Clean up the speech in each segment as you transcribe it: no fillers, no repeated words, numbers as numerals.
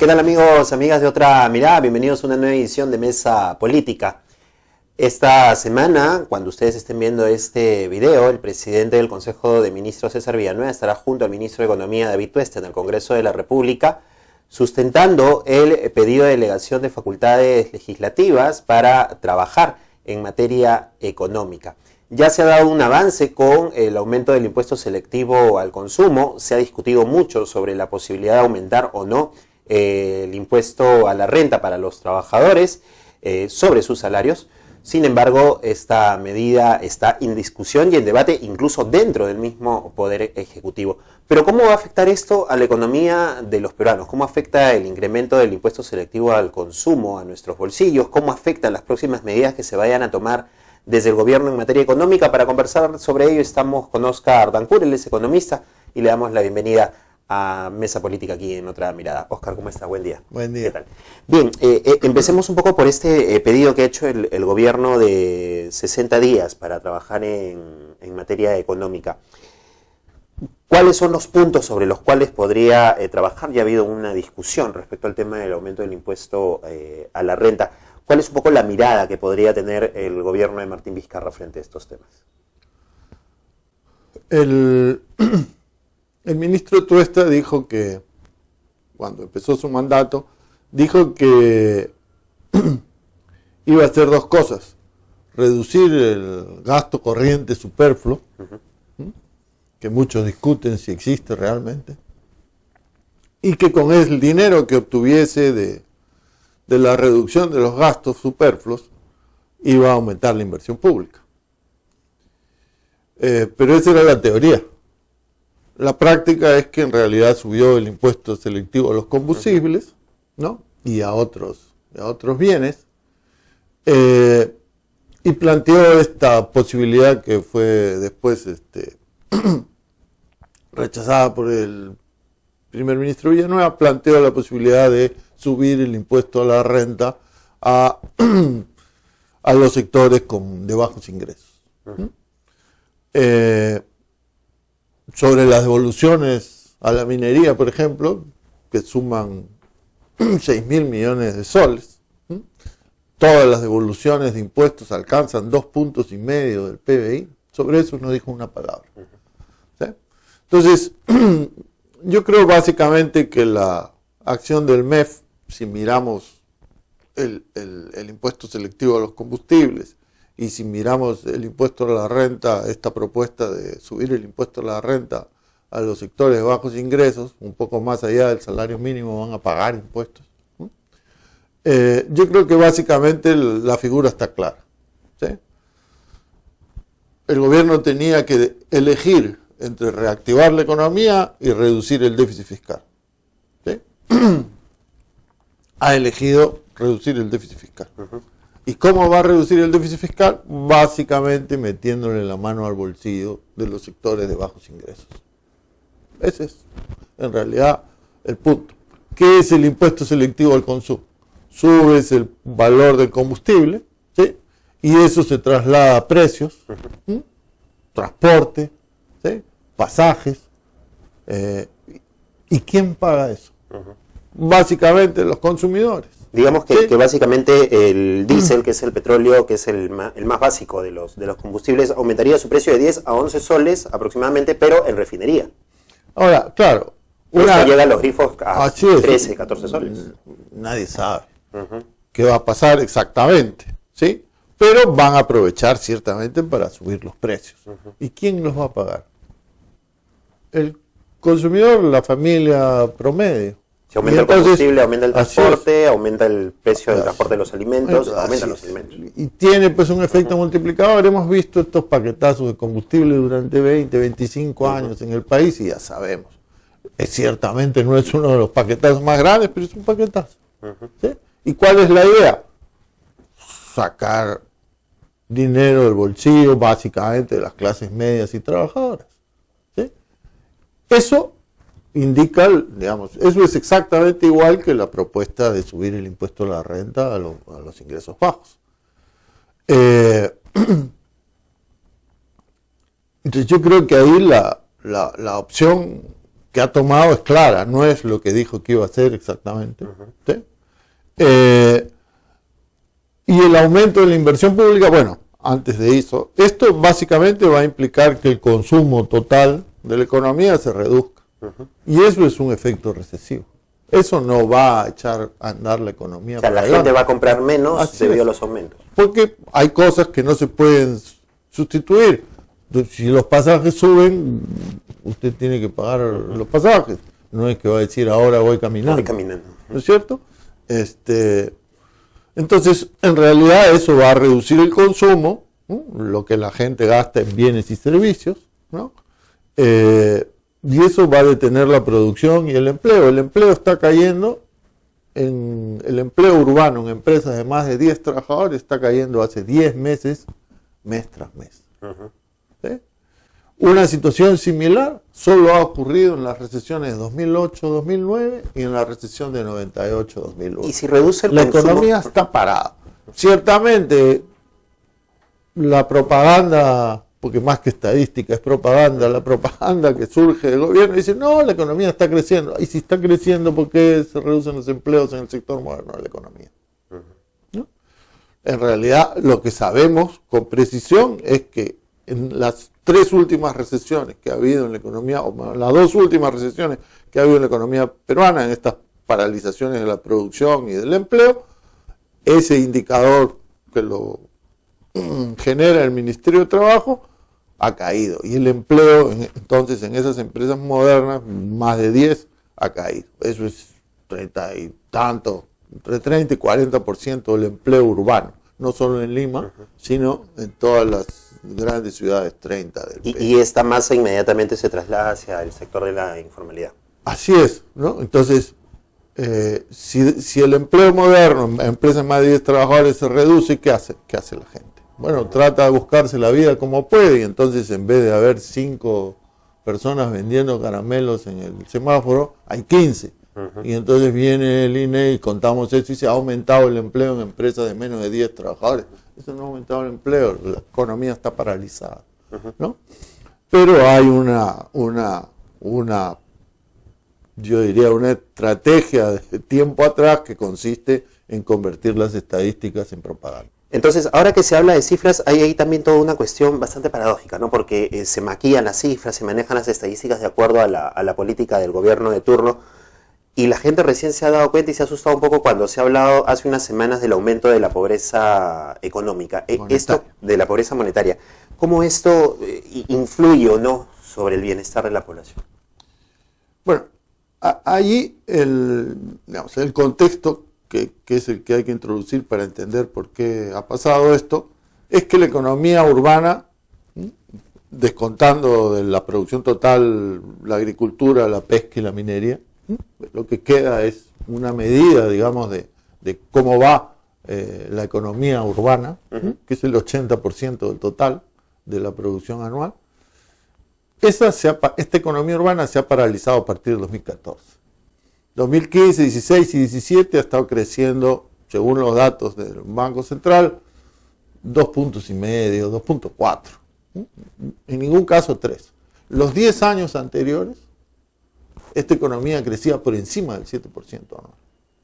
¿Qué tal, amigos, amigas de Otra Mirada? Bienvenidos a una nueva edición de Mesa Política. Esta semana, cuando ustedes estén viendo este video, el presidente del Consejo de Ministros, César Villanueva, estará junto al ministro de Economía, David Tuesta, en el Congreso de la República, sustentando el pedido de delegación de facultades legislativas para trabajar en materia económica. Ya se ha dado un avance con el aumento del impuesto selectivo al consumo. Se ha discutido mucho sobre la posibilidad de aumentar o no el impuesto a la renta para los trabajadores sobre sus salarios. Sin embargo, esta medida está en discusión y en debate incluso dentro del mismo Poder Ejecutivo. Pero ¿cómo va a afectar esto a la economía de los peruanos? ¿Cómo afecta el incremento del impuesto selectivo al consumo a nuestros bolsillos? ¿Cómo afectan las próximas medidas que se vayan a tomar desde el gobierno en materia económica? Para conversar sobre ello estamos con Óscar Dancur, él es economista, y le damos la bienvenida a Mesa Política aquí en Otra Mirada. Óscar, ¿cómo está? Buen día. Buen día. ¿Qué tal? Bien, empecemos un poco por este pedido que ha hecho el gobierno de 60 días para trabajar en materia económica. ¿Cuáles son los puntos sobre los cuales podría trabajar? Ya ha habido una discusión respecto al tema del aumento del impuesto a la renta. ¿Cuál es un poco la mirada que podría tener el gobierno de Martín Vizcarra frente a estos temas? El ministro Tuesta dijo que, cuando empezó su mandato, dijo que iba a hacer dos cosas: reducir el gasto corriente superfluo, que muchos discuten si existe realmente, y que con el dinero que obtuviese de la reducción de los gastos superfluos iba a aumentar la inversión pública. Pero esa era la teoría. La práctica es que en realidad subió el impuesto selectivo a los combustibles, ¿no? Y a otros bienes, y planteó esta posibilidad que fue después rechazada por el primer ministro Villanueva. Planteó la posibilidad de subir el impuesto a la renta a los sectores de bajos ingresos. Sobre las devoluciones a la minería, por ejemplo, que suman 6.000 millones de soles, todas las devoluciones de impuestos alcanzan 2,5 puntos del PBI, sobre eso no dijo una palabra. ¿Sí? Entonces, yo creo básicamente que la acción del MEF, si miramos el impuesto selectivo a los combustibles, y si miramos el impuesto a la renta, esta propuesta de subir el impuesto a la renta a los sectores de bajos ingresos, un poco más allá del salario mínimo van a pagar impuestos. Yo creo que básicamente la figura está clara, ¿sí? El gobierno tenía que elegir entre reactivar la economía y reducir el déficit fiscal, ¿sí? Ha elegido reducir el déficit fiscal. ¿Y cómo va a reducir el déficit fiscal? Básicamente metiéndole la mano al bolsillo de los sectores de bajos ingresos. Ese es, en realidad, el punto. ¿Qué es el impuesto selectivo al consumo? Subes el valor del combustible, ¿sí? Y eso se traslada a precios, transporte, ¿sí? Pasajes. ¿Y quién paga eso? Básicamente los consumidores. Digamos que, ¿sí? que básicamente el diésel, que es el petróleo, que es el más básico de los combustibles, aumentaría su precio de 10 a 11 soles aproximadamente, pero en refinería. Ahora, claro. Esto llega a los grifos a 13, 14 soles. Nadie sabe qué va a pasar exactamente, ¿sí? Pero van a aprovechar ciertamente para subir los precios. ¿Y quién los va a pagar? El consumidor, la familia promedio. Si aumenta el combustible, aumenta el transporte, aumenta el precio del transporte de los alimentos, aumentan los alimentos. Y tiene pues un efecto multiplicador. Hemos visto estos paquetazos de combustible durante 20, 25 años en el país y ya sabemos. Ciertamente no es uno de los paquetazos más grandes, pero es un paquetazo. ¿Sí? ¿Y cuál es la idea? Sacar dinero del bolsillo básicamente de las clases medias y trabajadoras. ¿Sí? Eso indica, digamos, eso es exactamente igual que la propuesta de subir el impuesto a la renta a los ingresos bajos. Entonces yo creo que ahí la opción que ha tomado es clara, no es lo que dijo que iba a hacer exactamente. ¿Sí? Y el aumento de la inversión pública, bueno, antes de eso, esto básicamente va a implicar que el consumo total de la economía se reduzca. Y eso es un efecto recesivo. Eso no va a echar a andar la economía. O sea, la gente va a comprar menos debido a los aumentos. Porque hay cosas que no se pueden sustituir. Si los pasajes suben, usted tiene que pagar los pasajes. No es que va a decir ahora voy caminando. Voy caminando. ¿No es cierto? Entonces, en realidad eso va a reducir el consumo, ¿no? Lo que la gente gasta en bienes y servicios, ¿no? Y eso va a detener la producción y el empleo. El empleo está cayendo, el empleo urbano en empresas de más de 10 trabajadores está cayendo hace 10 meses, mes tras mes. ¿Sí? Una situación similar solo ha ocurrido en las recesiones de 2008-2009 y en la recesión de 98-2001. ¿Y si reduce el la consumo? economía está parada. Ciertamente, la propaganda, porque más que estadística es propaganda, la propaganda que surge del gobierno dice, no, la economía está creciendo. Y si está creciendo, ¿por qué se reducen los empleos en el sector moderno de la economía? ¿No? En realidad, lo que sabemos con precisión es que en las 3 últimas recesiones que ha habido en la economía, o las 2 últimas recesiones que ha habido en la economía peruana, en estas paralizaciones de la producción y del empleo, ese indicador que lo genera el Ministerio de Trabajo ha caído. Y el empleo, entonces, en esas empresas modernas, más de 10, ha caído. Eso es 30 y tanto, entre 30 y 40% del empleo urbano. No solo en Lima, sino en todas las grandes ciudades, 30 del Perú. Y esta masa inmediatamente se traslada hacia el sector de la informalidad. Así es, ¿no? Entonces, si el empleo moderno en empresas más de 10 trabajadores se reduce, ¿qué hace? ¿Qué hace la gente? Bueno, trata de buscarse la vida como puede, y entonces en vez de haber 5 personas vendiendo caramelos en el semáforo, hay 15. Y entonces viene el INE y contamos eso y se ha aumentado el empleo en empresas de menos de 10 trabajadores. Eso no ha aumentado el empleo, la economía está paralizada, ¿no? Pero hay yo diría, una estrategia de tiempo atrás que consiste en convertir las estadísticas en propaganda. Entonces, ahora que se habla de cifras, hay ahí también toda una cuestión bastante paradójica, ¿no? Porque se maquillan las cifras, se manejan las estadísticas de acuerdo a la política del gobierno de turno, y la gente recién se ha dado cuenta y se ha asustado un poco cuando se ha hablado hace unas semanas del aumento de la pobreza económica, esto de la pobreza monetaria. ¿Cómo esto influye o no sobre el bienestar de la población? Bueno, allí el contexto que es el que hay que introducir para entender por qué ha pasado esto, es que la economía urbana, descontando de la producción total la agricultura, la pesca y la minería, lo que queda es una medida, digamos, de cómo va la economía urbana, que es el 80% del total de la producción anual. Esta economía urbana se ha paralizado a partir de 2014. 2015, 16 y 17 ha estado creciendo, según los datos del Banco Central, 2,5 puntos, 2,4. En ningún caso 3. Los 10 años anteriores, esta economía crecía por encima del 7% anual.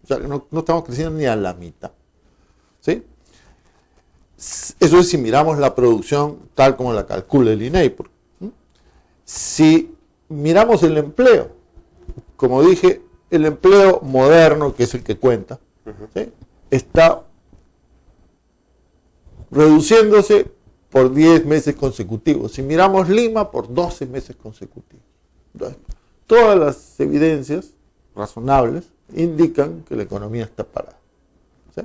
O sea, que no estamos creciendo ni a la mitad. ¿Sí? Eso es si miramos la producción tal como la calcula el INEI. Si miramos el empleo, como dije, el empleo moderno, que es el que cuenta, ¿sí?, está reduciéndose por 10 meses consecutivos. Si miramos Lima, por 12 meses consecutivos. Entonces, todas las evidencias razonables indican que la economía está parada. ¿Sí?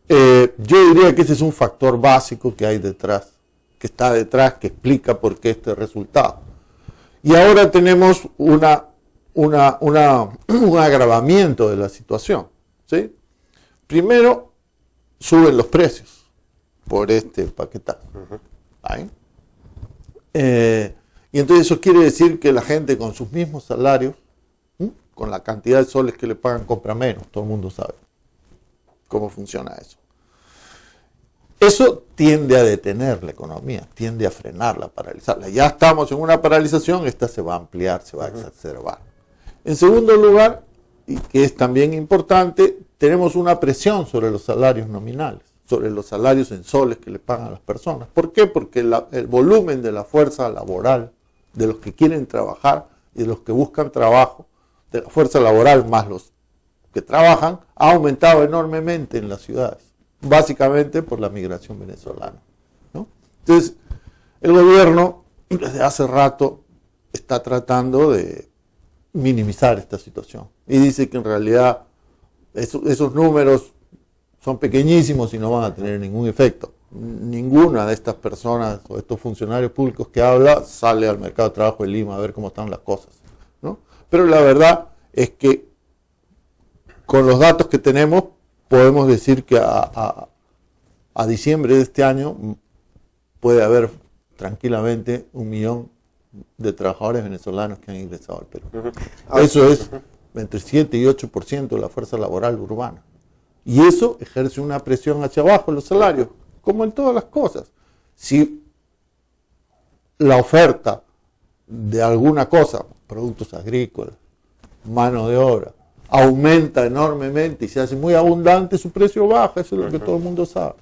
Yo diría que ese es un factor básico que hay detrás, que está detrás, que explica por qué este resultado. Y ahora tenemos un agravamiento de la situación. ¿Sí? Primero, suben los precios por este paquetazo. Y entonces eso quiere decir que la gente con sus mismos salarios, con la cantidad de soles que le pagan, compra menos. Todo el mundo sabe cómo funciona eso. Eso tiende a detener la economía, tiende a frenarla, a paralizarla. Ya estamos en una paralización, esta se va a ampliar, se va a exacerbar. En segundo lugar, y que es también importante, tenemos una presión sobre los salarios nominales, sobre los salarios en soles que le pagan a las personas. ¿Por qué? Porque el volumen de la fuerza laboral, de los que quieren trabajar y de los que buscan trabajo, de la fuerza laboral más los que trabajan, ha aumentado enormemente en las ciudades, básicamente por la migración venezolana, ¿no? Entonces, el gobierno desde hace rato está tratando de minimizar esta situación y dice que en realidad esos números son pequeñísimos y no van a tener ningún efecto. Ninguna de estas personas o estos funcionarios públicos que habla sale al mercado de trabajo de Lima a ver cómo están las cosas, ¿no? Pero la verdad es que con los datos que tenemos podemos decir que a diciembre de este año puede haber tranquilamente 1 millón de trabajadores venezolanos que han ingresado al Perú. Eso es entre 7 y 8% de la fuerza laboral urbana. Y eso ejerce una presión hacia abajo en los salarios, como en todas las cosas. Si la oferta de alguna cosa, productos agrícolas, mano de obra, aumenta enormemente y se hace muy abundante, su precio baja, eso es lo que todo el mundo sabe.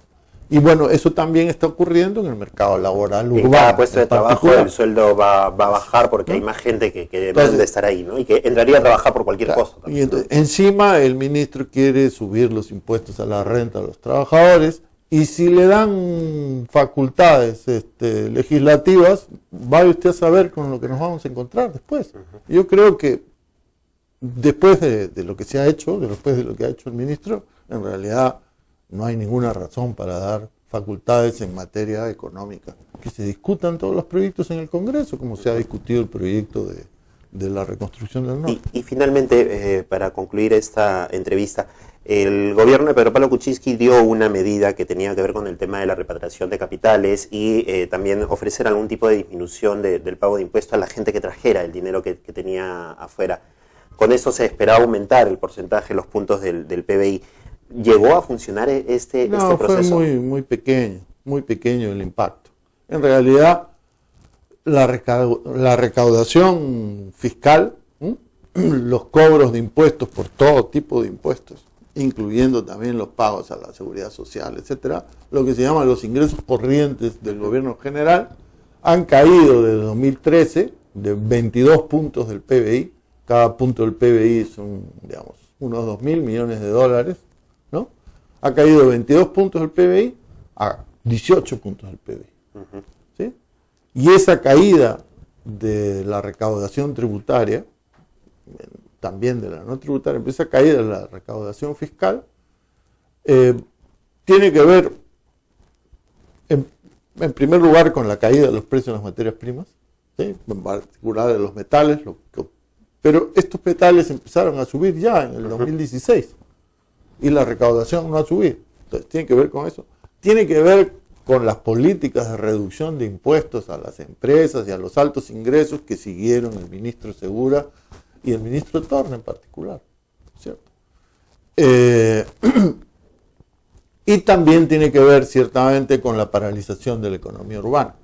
Y bueno, eso también está ocurriendo en el mercado laboral urbano. En cada puesto de trabajo el sueldo va a bajar porque hay más gente que debe de estar ahí, ¿no? Y que entraría a trabajar por cualquier cosa también. Y entonces, encima el ministro quiere subir los impuestos a la renta a los trabajadores y si le dan facultades legislativas, vaya usted a saber con lo que nos vamos a encontrar después. Yo creo que después de lo que se ha hecho, después de lo que ha hecho el ministro, en realidad no hay ninguna razón para dar facultades en materia económica. Que se discutan todos los proyectos en el Congreso, como se ha discutido el proyecto de la reconstrucción del norte. Y finalmente, para concluir esta entrevista, el gobierno de Pedro Pablo Kuczynski dio una medida que tenía que ver con el tema de la repatriación de capitales y también ofrecer algún tipo de disminución del pago de impuestos a la gente que trajera el dinero que tenía afuera. Con eso se esperaba aumentar el porcentaje, los puntos del PBI. ¿Llegó a funcionar este proceso? Fue muy pequeño el impacto. En realidad, la recaudación fiscal, los cobros de impuestos por todo tipo de impuestos, incluyendo también los pagos a la seguridad social, etcétera, lo que se llaman los ingresos corrientes del gobierno general, han caído desde 2013 de 22 puntos del PBI. Cada punto del PBI son, digamos, unos 2.000 millones de dólares, ¿no? Ha caído de 22 puntos del PBI a 18 puntos del PBI. ¿Sí? Y esa caída de la recaudación tributaria, también de la no tributaria, pero esa caída de la recaudación fiscal, tiene que ver, en primer lugar, con la caída de los precios de las materias primas, ¿sí? En particular de los metales, pero estos metales empezaron a subir ya en el 2016 y la recaudación no ha subido. Entonces, tiene que ver con eso. Tiene que ver con las políticas de reducción de impuestos a las empresas y a los altos ingresos que siguieron el ministro Segura y el ministro Torne en particular, ¿cierto? Y también tiene que ver ciertamente con la paralización de la economía urbana.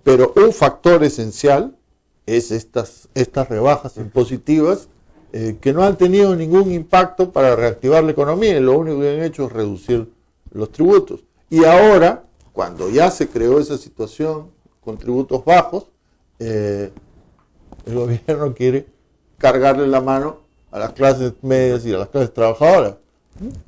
Pero un factor esencial es estas rebajas impositivas que no han tenido ningún impacto para reactivar la economía y lo único que han hecho es reducir los tributos. Y ahora, cuando ya se creó esa situación con tributos bajos, el gobierno quiere cargarle la mano a las clases medias y a las clases trabajadoras.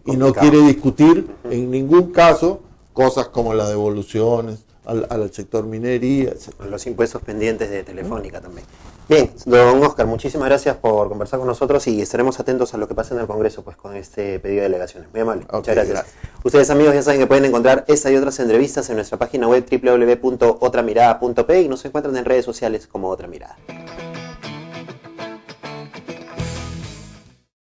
Y no quiere discutir en ningún caso cosas como las devoluciones al sector minería, etc. Los impuestos pendientes de Telefónica también. Bien, don Oscar, muchísimas gracias por conversar con nosotros y estaremos atentos a lo que pasa en el Congreso pues con este pedido de delegaciones. Muy amable, muchas gracias. Ustedes, amigos, ya saben que pueden encontrar esta y otras entrevistas en nuestra página web www.otramirada.p y nos encuentran en redes sociales como Otra Mirada.